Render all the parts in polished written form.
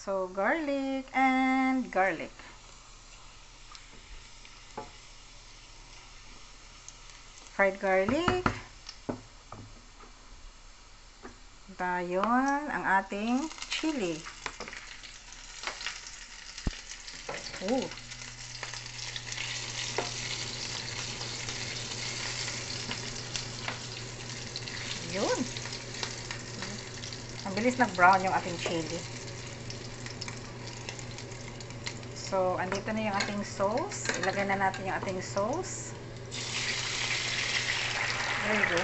So, garlic and garlic. Fried garlic. Dayon, ang ating chili. Ooh. Yun. Ang bilis nag-brown yung ating chili. So, andito na yung ating sauce. Ilagay na natin yung ating sauce. There you go.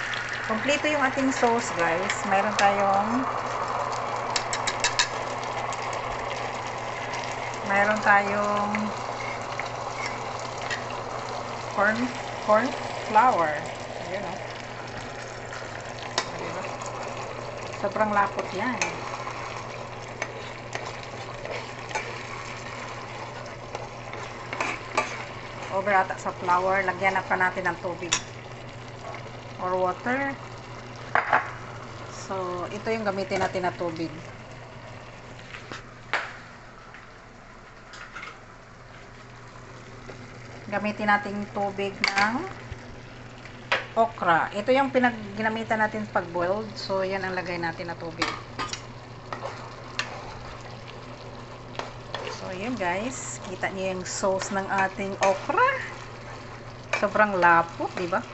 Kompleto yung ating sauce, guys. Mayroon tayong corn flour. Ayun, oh. Diba? Sobrang lapot yan. Over ata sa flour. Lagyan na pa natin ng tubig or water. So, ito yung gamitin natin na tubig. Gamitin natin tubig ng okra. Ito yung ginamitan natin pag boiled. So, yan ang lagay natin na tubig. So, yun guys. Kita niyo yung sauce ng ating okra. Sobrang lapot, di ba?